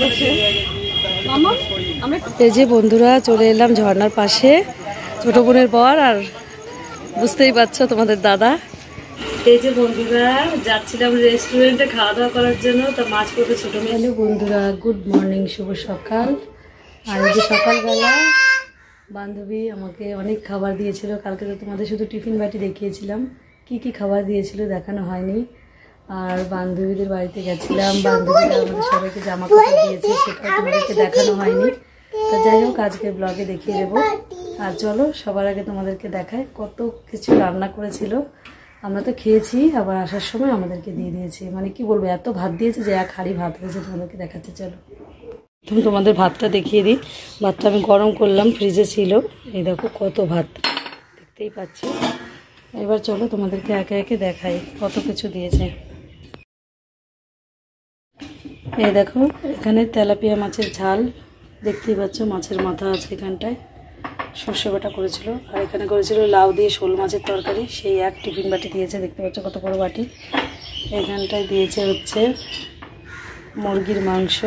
করছে মামা। এই যে বন্ধুরা চলে এলাম ঝর্ণার পাশে ছোট বোনের পর, আর বুঝতেই পারছো তোমাদের দাদা। এই যে বন্ধুরা যাচ্ছিলাম রেস্টুরেন্টে খাওয়া দাওয়া করার জন্য, তা মাছ পড়বে ছোট মেয়ে। হ্যালো বন্ধুরা, গুড মর্নিং, শুভ সকাল। আর এই যে সকালবেলা বান্ধবী আমাকে অনেক খাবার দিয়েছিল। কালকে তো তোমাদের শুধু টিফিন বাটি দেখিয়েছিলাম, কি কি খাবার দিয়েছিল দেখানো হয়নি। আর বান্ধবীদের বাড়িতে গেছিলাম, বান্ধবীরা আমাদের সবাইকে জামা কাপড় দিয়েছে, সেটাও তোমাদেরকে দেখানো হয়নি। তা যাই হোক, আজকে ব্লগে দেখিয়ে দেবো। আর চলো সবার আগে তোমাদেরকে দেখায় কত কিছু রান্না করেছিল। আমরা তো খেয়েছি, আবার আসার সময় আমাদেরকে দিয়ে দিয়েছে। মানে কি বলবো, এত ভাত দিয়েছে যে এক হাঁড়ি ভাত হয়েছে। তোমাদেরকে দেখাতে চলো, তুমি তোমাদের ভাতটা দেখিয়ে দিই। ভাতটা আমি গরম করলাম, ফ্রিজে ছিল। এই দেখো কত ভাত, দেখতেই পাচ্ছ। এবার চলো তোমাদেরকে একে একে দেখাই কত কিছু দিয়েছে। এই দেখো, এখানে তেলাপিয়া মাছের ঝাল, দেখতেই পাচ্ছ, মাছের মাথা আছে এখানটায়। সর্ষে বাটা করেছিল। আর এখানে করেছিল লাউ দিয়ে শোল মাছের তরকারি, সেই এক টিফিন বাটি দিয়েছে, দেখতে পাচ্ছ কত বড় বাটি। এখানটায় দিয়েছে হচ্ছে মুরগির মাংস,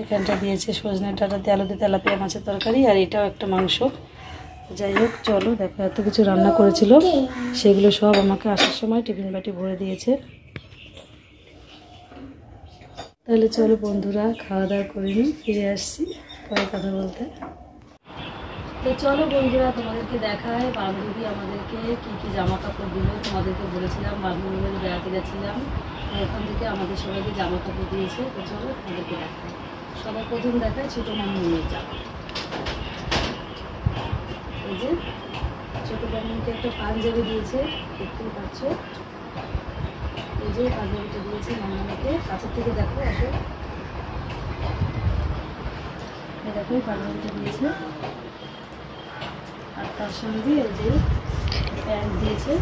এখানটা দিয়েছে সজনে ডাঁটা দিয়ে আলু দিয়ে তেলাপিয়া মাছের তরকারি, আর এটাও একটা মাংস। যাই হোক চলো দেখো, এত কিছু রান্না করেছিল, সেগুলো সব আমাকে আসার সময় টিফিন বাটি ভরে দিয়েছে। তাহলে চলো বন্ধুরা, খাওয়া দাওয়া করে নিই, ফিরে আসছি পরে কথা বলতে। তো চলো বন্ধুরা, তোমাদেরকে দেখায় বান্ধবী আমাদেরকে কি কি জামা কাপড় দিল। তোমাদেরকে বলেছিলাম বান্ধবী বাড়ি বেড়াতে গেছিলাম, ওখান থেকে আমাদের সবাইকে জামা কাপড় দিয়েছে। তো চলো তোমাদেরকে দেখায়। সবার প্রথম দেখায় ছোটো মামুনের জামা। এই যে ছোটো মামুনকে একটা পাঞ্জাবি দিয়েছে, দেখতেই পাচ্ছ। এই যে পাঞ্জাবিটা দিয়েছে মামুনকে, কাছের থেকে দেখো, আসো। এই দেখো পাঞ্জাবিটা দিয়েছে, আর তার সঙ্গে এই যে প্যান্ট দিয়েছে।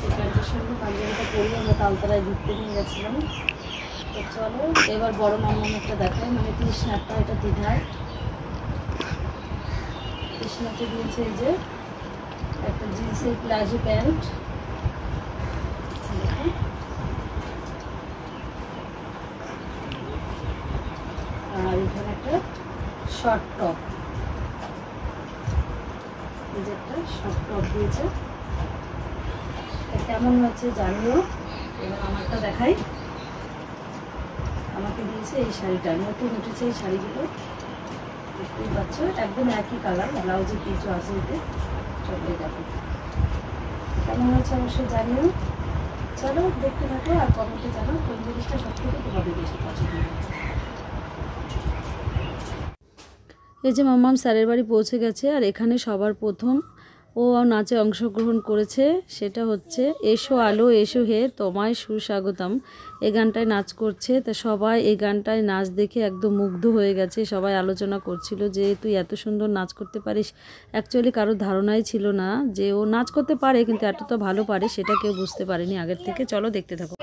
এই প্যান্টের সঙ্গে পাঞ্জাবিটা পরে আমরা তালতলায় ঘুরতে নিয়ে গেছিলাম। তো চলো এবার বড় মামুনটা দেখায়, মানে কৃষ্ণাটা, এটা দিদার। কৃষ্ণাকে দিয়েছে এই যে একটা জিন্সের প্লাজো প্যান্ট, আর এখানে একটা শর্ট টপ, এই যে একটা শর্ট টপ দিয়েছে। কেমন হচ্ছে জানিও। এবার আমারটা দেখাই। আমাকে দিয়েছে এই শাড়িটা, নতুন উঠেছে এই শাড়িগুলো, দেখতেই পাচ্ছ, একদম একই কালার, ব্লাউজের কিছু আছে এতে। চলো দেখো কেমন হচ্ছে অবশ্যই জানিও। চলো দেখতে থাকো আর কমেন্টে জানো কোন জিনিসটা সব থেকে তোমাদের বেশি পছন্দ হয়েছে। এই যে মাম্মাম স্যারের বাড়ি পৌঁছে গেছে, আর এখানে সবার প্রথম ও নাচে অংশগ্রহণ করেছে। সেটা হচ্ছে এসো আলো এসো হে তোমায় সুস্বাগতম, এই গানটায় নাচ করছে। তা সবাই এই গানটায় নাচ দেখে একদম মুগ্ধ হয়ে গেছে। সবাই আলোচনা করছিল যে তুই এত সুন্দর নাচ করতে পারিস। অ্যাকচুয়ালি কারোর ধারণাই ছিল না যে ও নাচ করতে পারে, কিন্তু এতটা ভালো পারে সেটা কেউ বুঝতে পারেনি আগের থেকে। চলো দেখতে থাকো।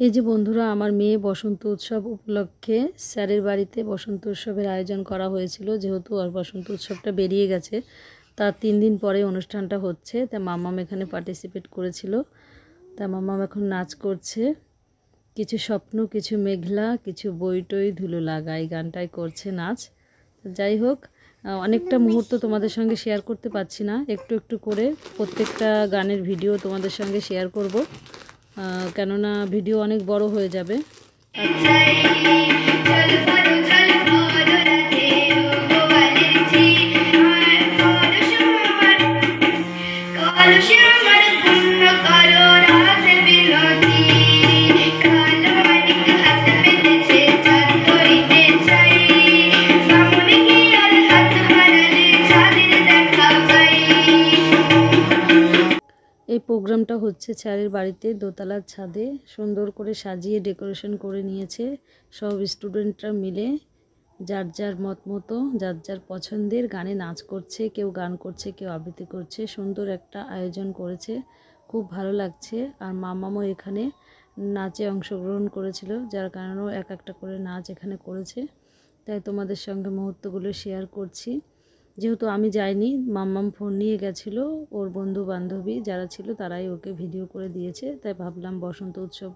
এই যে বন্ধুরা, আমার মেয়ে বসন্ত উৎসব উপলক্ষে স্যারের বাড়িতে বসন্ত উৎসবের আয়োজন করা হয়েছিল। যেহেতু আর বসন্ত উৎসবটা বেরিয়ে গেছে, তার 3 দিন পরে অনুষ্ঠানটা হচ্ছে। তা মাম্মাম এখানে পার্টিসিপেট করেছিল। তা মাম্মাম এখন নাচ করছে। কিছু স্বপ্ন কিছু মেঘলা কিছু বইটই ধুলো লাগা, এই গানটাই করছে নাচ। যাই হোক, অনেকটা মুহূর্ত তোমাদের সঙ্গে শেয়ার করতে পারছি না, একটু একটু করে প্রত্যেকটা গানের ভিডিও তোমাদের সঙ্গে শেয়ার করব, কেননা ভিডিও অনেক বড় হয়ে যাবে। এই প্রোগ্রামটা হচ্ছে স্যারের বাড়িতে দোতলার ছাদে, সুন্দর করে সাজিয়ে ডেকোরেশন করে নিয়েছে সব স্টুডেন্টরা মিলে। যার যার মত মতো যার যার পছন্দের গানে নাচ করছে, কেউ গান করছে, কেউ আবৃত্তি করছে। সুন্দর একটা আয়োজন করেছে, খুব ভালো লাগছে। আর মামামও এখানে নাচে অংশগ্রহণ করেছিল, যার কারণেও এক একটা করে নাচ এখানে করেছে। তাই তোমাদের সঙ্গে মুহূর্তগুলো শেয়ার করছি। যেহেতু আমি যাইনি, মাম্মাম ফোন নিয়ে গেছিলো, ওর বন্ধু বান্ধবী যারা ছিল তারাই ওকে ভিডিও করে দিয়েছে। তাই ভাবলাম বসন্ত উৎসব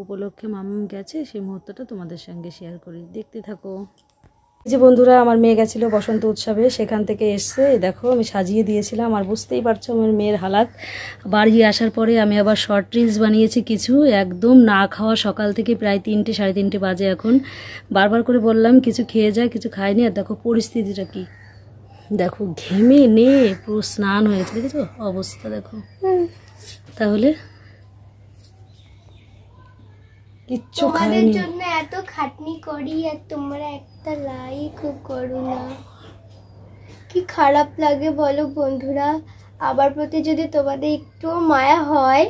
উপলক্ষে মাম্মাম গেছে, সেই মুহূর্তটা তোমাদের সঙ্গে শেয়ার করি, দেখতে থাকো। এই যে বন্ধুরা, আমার মেয়ে গেছিলো বসন্ত উৎসবে, সেখান থেকে এসছে। দেখো আমি সাজিয়ে দিয়েছিলাম, আর বুঝতেই পারছো আমার মেয়ের হালাত। বাড়ি আসার পরে আমি আবার শর্ট রিলস বানিয়েছি কিছু, একদম না খাওয়া সকাল থেকে প্রায় 3টে সাড়ে 3টে বাজে এখন। বারবার করে বললাম কিছু খেয়ে যায়, কিছু খায়নি। আর দেখো পরিস্থিতিটা কি, দেখো ঘেমে নে পুরো স্নান হয়েছে, দেখেছো অবস্থা দেখো। তাহলে কিচ্ছু খাইনি, জন্য এত খাটনি করি আর তোমরা একটা লাইক করো না, কি খারাপ লাগে বলো বন্ধুরা। আবার প্রতি যদি তোমাদের একটু মায়া হয়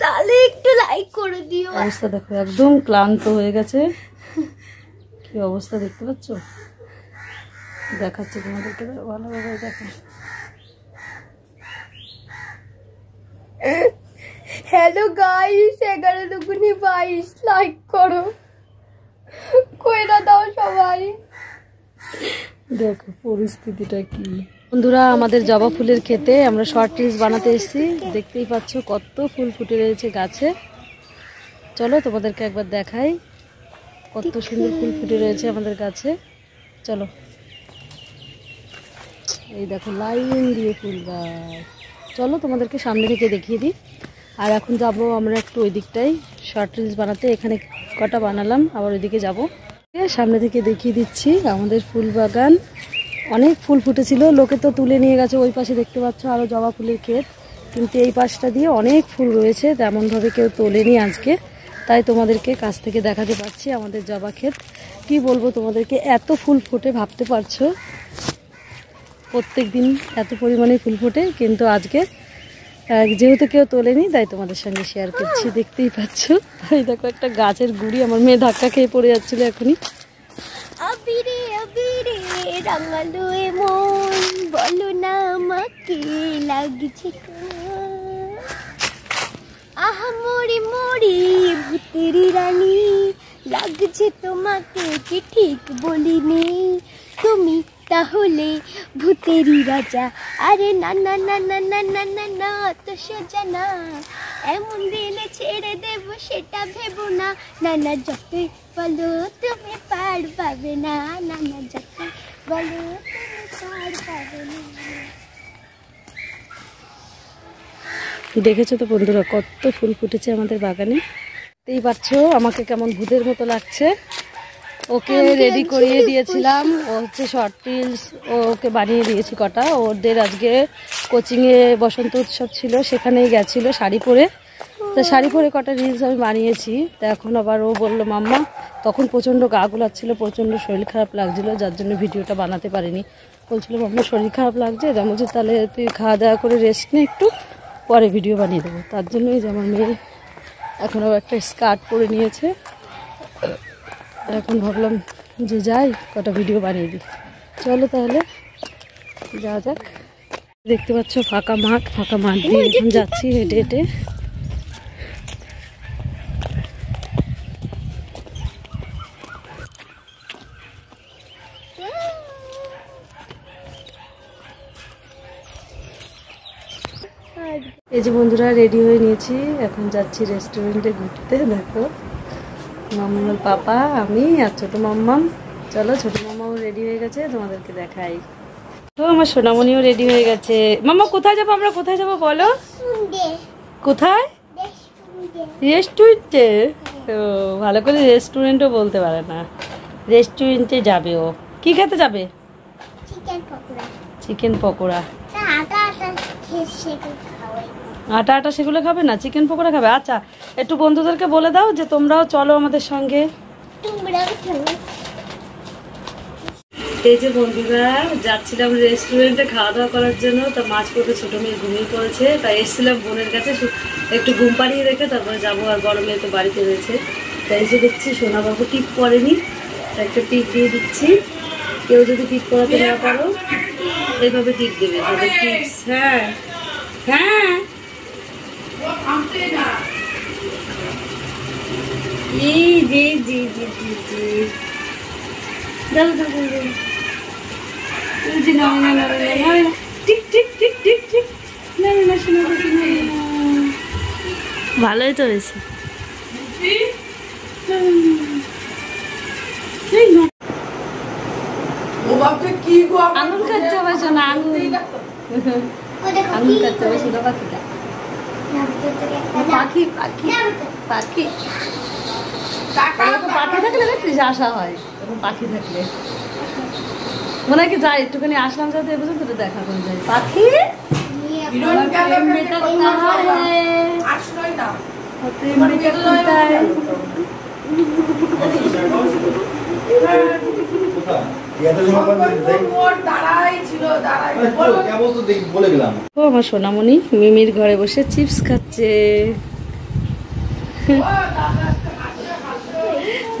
তাহলে একটু লাইক করে দিও। অবস্থা দেখো একদম ক্লান্ত হয়ে গেছে, কি অবস্থা দেখতে পাচ্ছ। দেখাচ্ছে তোমাদেরকে ভালোভাবে, দেখো। হ্যালো গাইস, 11 দুগুনি 22 লাইক করো, কইরা দাও সবাই। দেখো পরিস্থিতিটা কি বন্ধুরা। আমাদের জবা ফুলের ক্ষেতে আমরা শর্ট রিলস বানাতে এসেছি, দেখতেই পাচ্ছ কত ফুল ফুটে রয়েছে গাছে। চলো তোমাদেরকে একবার দেখাই কত সুন্দর ফুল ফুটে রয়েছে আমাদের গাছে। চলো, এই দেখো লাইন দিয়ে ফুল গাছ। চলো তোমাদেরকে সামনে থেকে দেখিয়ে দিই। আর এখন যাব আমরা একটু ওই দিকটাই শর্ট রিলস বানাতে, এখানে কটা বানালাম, আবার ওইদিকে যাব। সামনে থেকে দেখিয়ে দিচ্ছি আমাদের ফুল বাগান, অনেক ফুল ফুটেছিল, লোকে তো তুলে নিয়ে গেছে। ওই পাশে দেখতে পাচ্ছ আরও জবা ফুলের ক্ষেত, কিন্তু এই পাশটা দিয়ে অনেক ফুল রয়েছে, তেমনভাবে কেউ তোলেনি আজকে। তাই তোমাদেরকে কাছ থেকে দেখাতে পারছি আমাদের জবা ক্ষেত। কি বলবো তোমাদেরকে, এত ফুল ফোটে ভাবতে পারছো, প্রত্যেক দিন এত পরিমাণে ফুল ফোটে, কিন্তু আজকে যেহেতু কেউ তোলেনি তাই তোমাদের সঙ্গে শেয়ার করছি, দেখতেই পাচ্ছ। এই দেখো একটা গাছের গুড়ি, আমার মেয়ে ধাক্কা খেয়ে পড়ে যাচ্ছিল এখনই। আবিরে আবিরে রাঙালো মন, বলো না আমাকে লাগছে আহা মরি মরি ভূতের রানী, লাগছে তোমাকে কি ঠিক বলিনি, তুমি তাহলে ভূতেরই রাজা। আরে না না না না না না না না, তো সোজা না, এমন দিলে ছেড়ে দেব সেটা ভেবো না। না না যতই বলো তুমি পার পাবে না, না না যতই বলো তুমি পার পাবে না। দেখেছো তো বন্ধুরা কত ফুল ফুটেছে আমাদের বাগানে, দেখতেই পাচ্ছ আমাকে কেমন ভূতের মতো লাগছে। ওকে রেডি করিয়ে দিয়েছিলাম, ও হচ্ছে শর্ট রিলস ওকে বানিয়ে দিয়েছি কটা। ওদের আজকে কোচিংয়ে বসন্ত উৎসব ছিল, সেখানেই গেছিলো শাড়ি পরে। তা শাড়ি পরে কটা রিলস আমি বানিয়েছি। তা এখন আবার ও বললো মাম্মা, তখন প্রচণ্ড গা গোলাচ্ছিল, প্রচণ্ড শরীর খারাপ লাগছিলো, যার জন্য ভিডিওটা বানাতে পারিনি। বলছিল মাম্মা শরীর খারাপ লাগছে, বলছে তাহলে তুই খাওয়া দাওয়া করে রেস্ট নে, একটু পরে ভিডিও বানিয়ে দেবো। তার জন্যই যে আমার মেয়ে এখন আবার একটা স্কার্ট পরে নিয়েছে। এখন ভাবলাম যে যাই কটা ভিডিও বানিয়ে দিই। চলো তাহলে যাওয়া যাক। দেখতে পাচ্ছ ফাঁকা মাঠ দিয়ে এখন যাচ্ছি হেঁটে হেঁটে। এই যে বন্ধুরা রেডি হয়ে নিয়েছি, এখন যাচ্ছি রেস্টুরেন্টে ঘুরতে। দেখো মাম্মার পাপা, আমি আর ছোটো মাম্মাম। চলো ছোটো মাম্মাও রেডি হয়ে গেছে, তোমাদেরকে দেখাই। তো আমার সোনামণিও রেডি হয়ে গেছে। মাম্মা কোথায় যাবো আমরা, কোথায় যাবো বলো? কোথায়? রেস্টুরেন্টে। তো ভালো করে রেস্টুরেন্টও বলতে পারে না, রেস্টুরেন্টে যাবে ও। কি খেতে যাবে? চিকেন পকোড়া। আটা আটা সেগুলো খাবে না, চিকেন পকোড়া খাবে। আচ্ছা একটু বন্ধুদেরকে বলে দাও যে তোমরাও চলো আমাদের সঙ্গে। এই যে বন্ধুরা যাচ্ছিলাম রেস্টুরেন্টে খাওয়া দাওয়া করার জন্য। তা মাছ পড়বে, ছোটো মেয়ে ঘুমিয়ে পড়েছে, তাই এসেছিলাম বোনের কাছে একটু ঘুম পাড়িয়ে রেখে তারপরে যাবো। আর বড় মেয়ে তো বাড়িতে রয়েছে। তাই এসে দেখছি সোনাবাবু টিপ পরেনি, একটা টিপ দিয়ে দিচ্ছি। কেউ যদি টিপ করাতে না পারো এইভাবে টিপ দেবে, তাদের টিপস। হ্যাঁ হ্যাঁ, জি জি জি জি জি জি, দাও দাও দাও, জি না না না না না, tick tick tick tick tick, না না না, শোনো দেখি না, ভালোই তো হয়েছে। আঙুল খাচ্ছে আমার শোনা, আঙুল আঙুল খাচ্ছে আমার শোনা পাখিটা। পাখি পাখি পাখি পাখি থাকলে দেখছিস আসা হয়, পাখি থাকলে মনে হয় কি যাই একটুখানি আসলাম, যাতে এ পর্যন্ত দেখা করে যায়। পাখি ও আমার সোনামণি মিমির ঘরে বসে চিপস খাচ্ছে।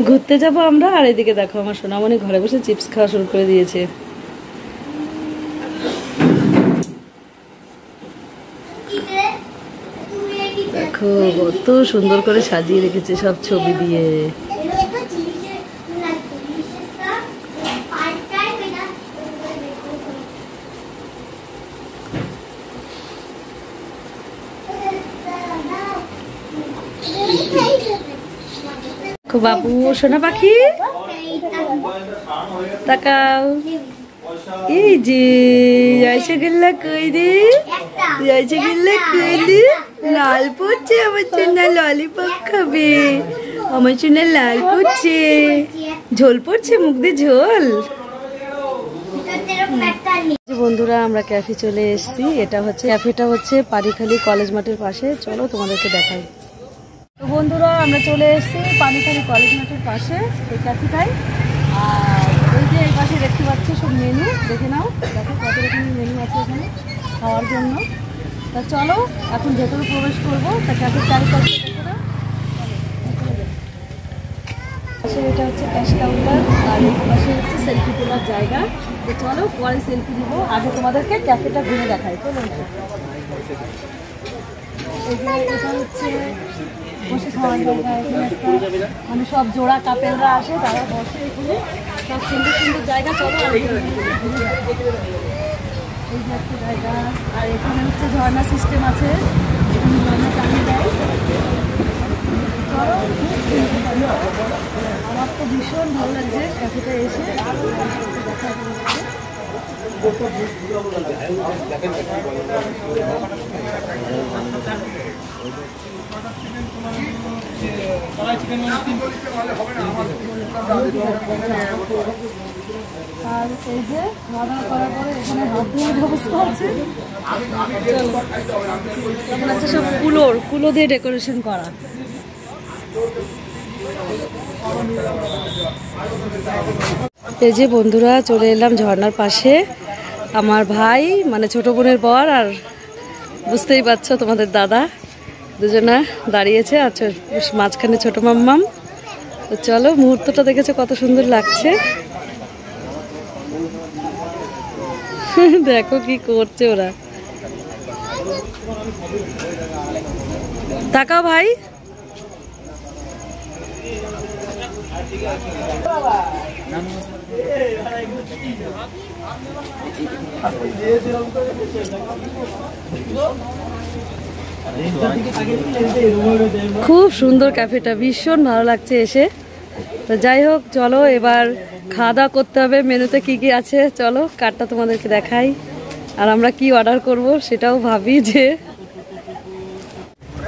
ঘুরতে যাবো আমরা, আর এদিকে দেখো আমার সোনামণি ঘরে বসে চিপস খাওয়া শুরু করে দিয়েছে। দেখো কত সুন্দর করে সাজিয়ে রেখেছে সব ছবি দিয়ে। বাবু সোনা পাখি তাকাও, এই যে রসগোল্লা কই রে, রসগোল্লা কই রে, লাল পড়ছে আমার জন্য, ললিপপ খাবে আমার জন্য, লাল পড়ছে, ঝোল পড়ছে, মুখ দিয়ে ঝোল। বন্ধুরা আমরা ক্যাফে চলে এসেছি, এটা হচ্ছে ক্যাফেটা হচ্ছে পানিখালি কলেজ মাঠের পাশে। চলো তোমাদেরকে দেখাই। তো বন্ধুরা আমরা চলে এসেছি পানিখালি কলেজ মাঠের পাশে এই ক্যাফেটায়। আর ওই যে এই পাশে দেখতে পাচ্ছ সব মেনু, দেখে নাও, দেখো কত রকমের মেনু আছে এখানে খাওয়ার জন্য। তা চলো এখন ভেতরে প্রবেশ করবো। তা ক্যাফের চারিপাশে দেখে নাও। এটা হচ্ছে ক্যাশ কাউন্টার, আর এই পাশে হচ্ছে সেলফি তোলার জায়গা। তো চলো পরে সেলফি নিব, আগে তোমাদেরকে ক্যাফেটা ঘুরে দেখাই। চলো এটা হচ্ছে বসে খাওয়ার জায়গা, মানে সব জোড়া কাপেলরা আসে, তারা বসে এখানে, সব সুন্দর সুন্দর জায়গা। চলো এই যে একটা জায়গা, আর এখানে হচ্ছে ঝর্ণা সিস্টেম আছে, এখানে ঝর্ণা চালিয়ে দেয়। চলো আমার তো ভীষণ ভালো লাগছে ক্যাফেটা এসে, দেখা আর এই যে খাওয়া দাওয়া করার পরে এখানে হাত ধোয়ার ব্যবস্থা আছে। এখন আছে সব কুলো দিয়ে ডেকোরেশন করা। এই যে বন্ধুরা চলে এলাম ঝর্ণার পাশে। আমার ভাই মানে ছোট বোনের বর, আর বুঝতেই পারছো তোমাদের দাদা, দুজনা দাঁড়িয়েছে, আর মাঝখানে ছোট মাম্মাম। তো চলো মুহূর্তটা দেখেছো কত সুন্দর লাগছে। দেখো কি করছে ওরা, তাকাও ভাই। খুব সুন্দর ক্যাফেটা, ভীষণ ভালো লাগছে এসে। তো যাই হোক চলো এবার খাওয়া দাওয়া করতে হবে। মেনুতে কি কি আছে চলো কার্ডটা তোমাদেরকে দেখাই, আর আমরা কি অর্ডার করব সেটাও ভাবি। যে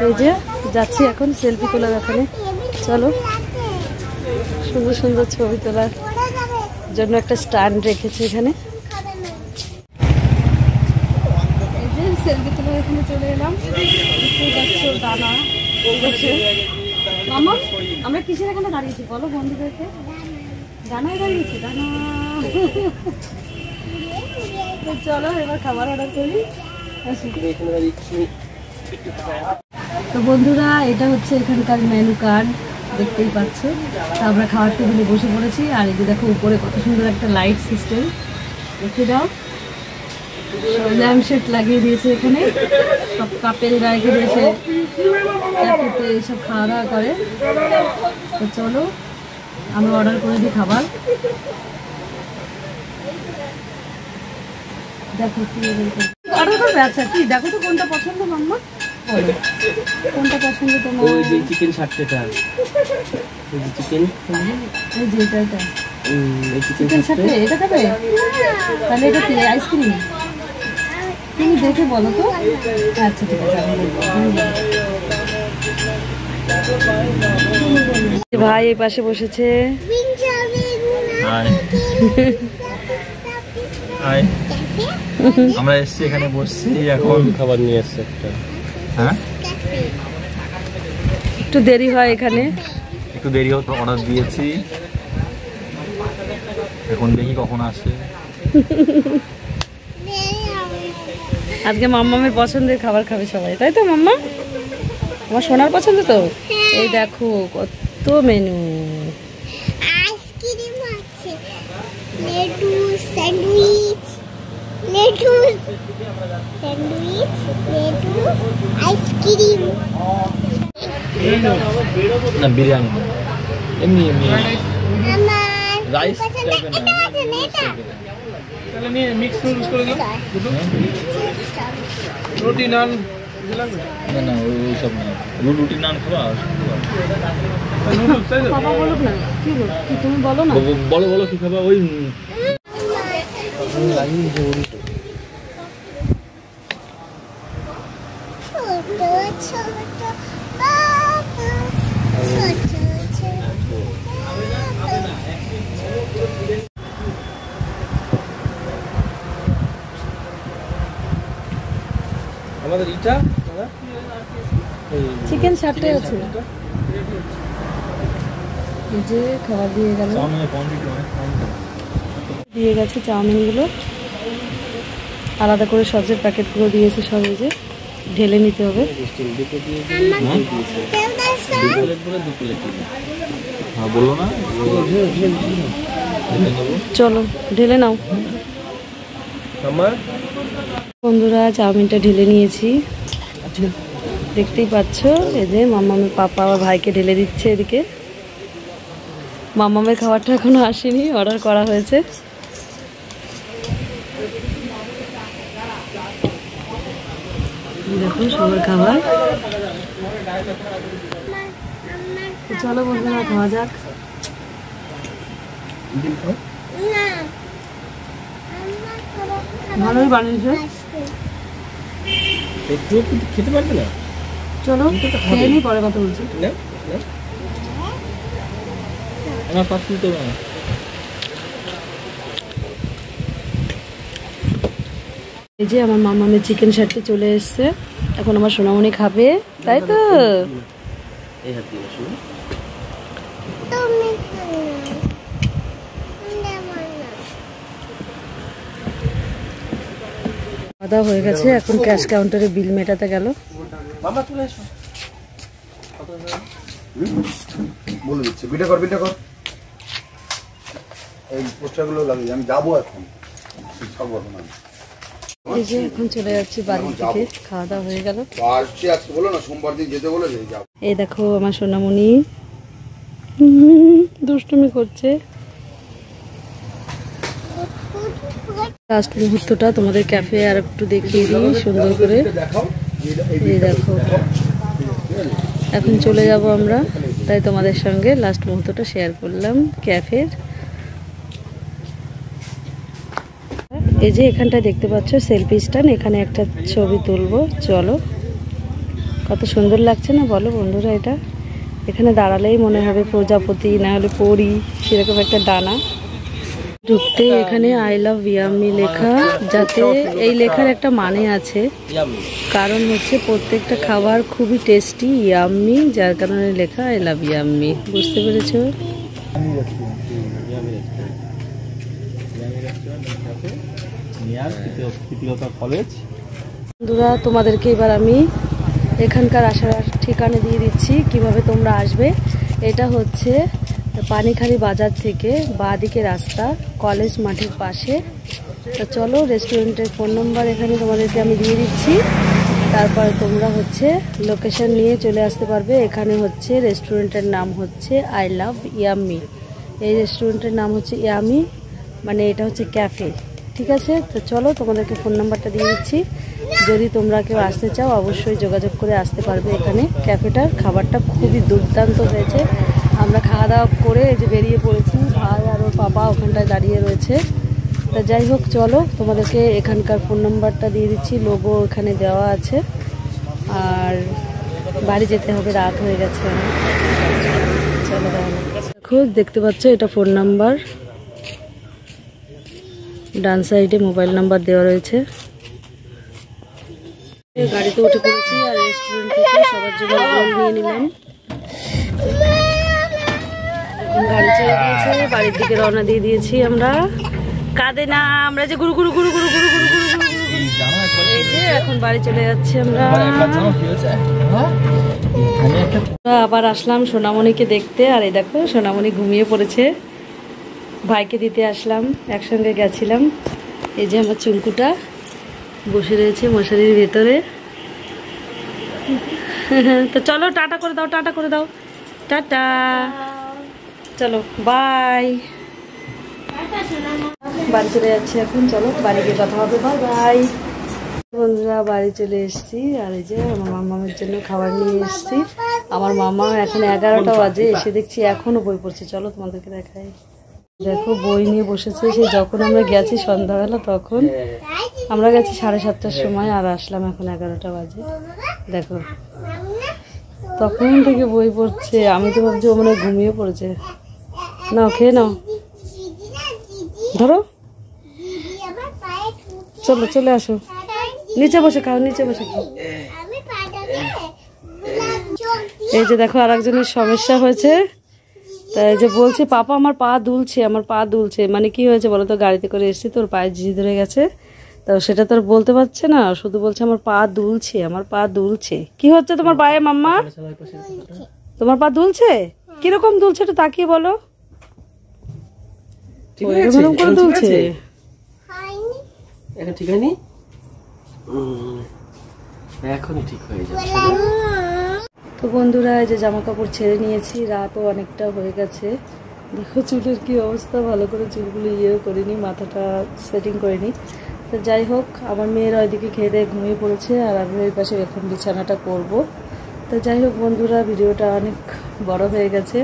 এই যে যাচ্ছি এখন সেলফি তোলার এখানে, চলো সুন্দর সুন্দর ছবি তোলার জন্য একটা স্ট্যান্ড রেখেছি এখানে। এই যে সেলফি তোলার এখানে চলে এলাম, দানা মামা আমরা কিসের এখানে দাঁড়িয়েছি বলো বন্ধুদেরকে? দানায় দাঁড়িয়েছি, দানা। চলো এবার খাবার অর্ডার করি। তো বন্ধুরা এটা হচ্ছে এখানকার মেনু কার্ড, দেখতেই পাচ্ছ। তা আমরা খাওয়ার টেবিলে বসে পড়েছি, আর এই যে দেখো উপরে কত সুন্দর একটা লাইট সিস্টেম, দেখে দাও। ল্যাম্প শেড লাগিয়ে দিয়েছে এখানে, সব কাপের রেখে দিয়েছে, ক্যাফেতে এইসব খাওয়া দাওয়া করে। তো চলো আমরা অর্ডার করে দিই খাবার। দেখো কি অর্ডার করবে? আচ্ছা কি দেখো তো কোনটা পছন্দ মাম্মা, বলো কোনটা পছন্দ তোমার? ওই যে চিকেন 60টা, ওই যে চিকেন, এই যে এটা এই চিকেন 60 এটা খাবে? তাহলে এটা কি আইসক্রিম? তুমি দেখে বলো তো। আচ্ছা ঠিক আছে, আমি বলবো। ভাই এই পাশে বসেছে। আমরা এসছি এখানে বসছি, এখন খাবার নিয়ে এসছে একটা। হ্যাঁ একটু দেরি হয় এখানে, একটু দেরি হতো, অর্ডার দিয়েছি, এখন দেখি কখন আসে। আজকে মাম্মামের পছন্দের খাবার খাবে সবাই, তাই তো মাম্মা? আমার সোনার পছন্দ তো। এই দেখো কত মেনু, আইসক্রিম আছে, lettuce, sandwich, lettuce, sandwich, lettuce, ice cream. না বিরিয়ানি এমনি এমনি আমার রাইস পছন্দ টাইপের না, এটা আছে না, এটা তাহলে নিয়ে মিক্স নুডলস করে দিলাম দুটো, রুটি নান দিলাম। না না ওই সব না, রুটি নান খাবা। নুডলস তাই তো? বাবা বলুক না, কি বল, কি তুমি বলো না। বলো বলো কি খাবা? ওই ছোট ছোট বাবা, ছোট ছোট বাবা। আমাদের ইটা চিকেন 60 আছে, এই যে খাবার দিয়ে গেল, চাউমিনের কোয়ান্টিটি অনেক কম। দিয়ে গেছে চাউমিনগুলো, আলাদা করে সসের প্যাকেটগুলো দিয়েছে, সব এই যে ঢেলে নিতে হবে। হ্যাঁ বললো না, চলো ঢেলে নাও। আমার বন্ধুরা চাউমিনটা ঢেলে নিয়েছি, দেখতেই পাচ্ছ। এই যে মাম্মামের পাপা আবার ভাইকে ঢেলে দিচ্ছে এদিকে। মাম্মামের খাবারটা এখনো আসেনি, অর্ডার করা হয়েছে। দেখো সবার খাবার। তো চলো বন্ধুরা খাওয়া যাক। না, ভালোই বানিয়েছে, একটু খেতে পারবে না? চলো খেয়ে নি, পরে কথা বলছি। না না আমার পাশ নিতে হবে না। এই যে আমার মামামের চিকেন 60 চলে এসছে, এখন আমার সোনামণি খাবে, তাই তো? এই হাত দিয়ে শুরু। তুমি খাওয়া দাওয়া হয়ে গেছে, এখন ক্যাশ কাউন্টারে বিল মেটাতে গেল। মামা চলে এসো। বলে দিচ্ছি, বিটা কর এই পোস্টারগুলো লাগিয়ে আমি যাবো এখন সব ঘটনা। এই যে এখন চলে যাচ্ছি বাড়ির দিকে, খাওয়া দাওয়া হয়ে গেল। আসছি আজকে বলো না, সোমবার দিন যেতে বলে যে যাবো। এই দেখো আমার সোনামণি দুষ্টুমি করছে। লাস্ট মুহূর্তটা তোমাদের ক্যাফে আর একটু দেখিয়ে দিই সুন্দর করে। এই দেখো এখন চলে যাব আমরা, তাই তোমাদের সঙ্গে লাস্ট মুহূর্তটা শেয়ার করলাম ক্যাফের। এই যে এখানটায় দেখতে পাচ্ছ সেলফি স্ট্যান্ড, এখানে একটা ছবি তুলবো, চলো। কত সুন্দর লাগছে না বলো বন্ধুরা? এটা এখানে দাঁড়ালেই মনে হবে প্রজাপতি, না হলে পরি, সেরকম একটা ডানা। ঢুকতেই এখানে আই লাভ ইয়াম্মি লেখা, যাতে এই লেখার একটা মানে আছে, কারণ হচ্ছে প্রত্যেকটা খাবার খুবই টেস্টি, ইয়াম্মি, যার কারণে লেখা আই লাভ ইয়াম্মি। বুঝতে পেরেছো? কলেজ। বন্ধুরা তোমাদেরকে এবার আমি এখানকার আসার ঠিকানা দিয়ে দিচ্ছি, কিভাবে তোমরা আসবে। এটা হচ্ছে পানিখালি বাজার থেকে বাঁদিকে রাস্তা, কলেজ মাঠের পাশে। তো চলো, রেস্টুরেন্টের ফোন নাম্বার এখানে তোমাদেরকে আমি দিয়ে দিচ্ছি। তারপর তোমরা হচ্ছে লোকেশন নিয়ে চলে আসতে পারবে। এখানে হচ্ছে রেস্টুরেন্টের নাম হচ্ছে আই লাভ ইয়াম্মি। এই রেস্টুরেন্টের নাম হচ্ছে ইয়াম্মি, মানে এটা হচ্ছে ক্যাফে। ঠিক আছে, তো চলো তোমাদেরকে ফোন নাম্বারটা দিয়ে দিচ্ছি। যদি তোমরা কেউ আসতে চাও অবশ্যই যোগাযোগ করে আসতে পারবে এখানে। ক্যাফেটার খাবারটা খুবই দুর্দান্ত হয়েছে। আমরা খাওয়া দাওয়া করে এই যে বেরিয়ে পড়েছি, ভাই আর ওর পাপা ওখানটায় দাঁড়িয়ে রয়েছে। তা যাই হোক, চলো তোমাদেরকে এখানকার ফোন নাম্বারটা দিয়ে দিচ্ছি, লোগো এখানে দেওয়া আছে। আর বাড়ি যেতে হবে, রাত হয়ে গেছে। চলো দেখো, দেখতে পাচ্ছ এটা ফোন নাম্বার, ডান সাইডে মোবাইল নাম্বার দেওয়া রয়েছে। গাড়িতে উঠে পড়েছি আর রেস্টুরেন্ট থেকে সবার জন্য রোল নিয়ে নিলাম। এখন গাড়ি চলে গিয়েছে, বাড়ির দিকে রওনা দিয়ে দিয়েছি আমরা। কাঁদে না, আমরা যে গুরু গুরু গুরু গুরু গুরু গুরু গুরু গুরু এই যে এখন বাড়ি চলে যাচ্ছি আমরা। আবার আসলাম সোনামণিকে দেখতে, আর এই দেখো সোনামণি ঘুমিয়ে পড়েছে। ভাইকে দিতে আসলাম, একসঙ্গে গেছিলাম। এই যে আমার চুলকুটা বসে রয়েছে মশারির ভেতরে। তো চলো টাটা করে দাও, টাটা করে দাও, টাটা, চলো বাই। বাড়ি চলে যাচ্ছি এখন, চলো বাড়ি গিয়ে কথা হবে, বাই বাই। বন্ধুরা বাড়ি চলে এসেছি, আর এই যে আমার মামার জন্য খাবার নিয়ে এসেছি। আমার মামা এখন 11টা বাজে, এসে দেখছি এখনো বই পড়ছে। চলো তোমাদেরকে দেখাই। দেখো বই নিয়ে বসেছে। সেই যখন আমরা গেছি সন্ধ্যাবেলা, তখন আমরা গেছি 7:30টার সময়, আর আসলাম এখন 11টা বাজে। দেখো তখন থেকে বই পড়ছে। আমি তো ভাবছি ও মনে হয় ঘুমিয়ে পড়েছে। নাও খেয়ে নাও, ধরো, চলো চলে আসো, নিচে বসে খাও, নিচে বসে খাও। এই যে দেখো আর একজনের সমস্যা হয়েছে, তাই যে বলছে পাপা আমার পা দুলছে, আমার পা দুলছে। মানে কি হয়েছে বলো তো, গাড়িতে করে এসেছি, তোর পায়ে ঝিঝি ধরে গেছে, তো সেটা তোর বলতে পারছে না, শুধু বলছে আমার পা দুলছে, আমার পা দুলছে। কি হচ্ছে তোমার পায়ে মাম্মা? তোমার পা দুলছে? কিরকম দুলছে একটু তাকিয়ে বলো। এরকম করে দুলছে। এখন ঠিক হয়নি, এখনই ঠিক হয়ে যাবে। তো বন্ধুরা এই যে জামা কাপড় ছেড়ে নিয়েছি, রাতও অনেকটা হয়ে গেছে। দেখো চুলের কি অবস্থা, ভালো করে চুলগুলো ইয়েও করিনি, মাথাটা সেটিং করিনি। তো যাই হোক, আমার মেয়েরা ওইদিকে খেয়ে দিয়ে ঘুমিয়ে পড়েছে, আর আমি ওই পাশে এখন বিছানাটা করব। তো যাই হোক বন্ধুরা, ভিডিওটা অনেক বড় হয়ে গেছে,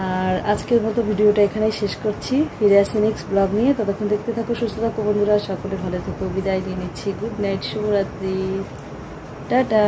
আর আজকের মতো ভিডিওটা এখানেই শেষ করছি। ফিরে আসছি নেক্সট ব্লগ নিয়ে, ততক্ষণ দেখতে থাকো, সুস্থ থাকো বন্ধুরা, সকলে ভালো থেকো। বিদায় নিয়ে নিচ্ছি, গুড নাইট, শুভরাত্রি, টাটা।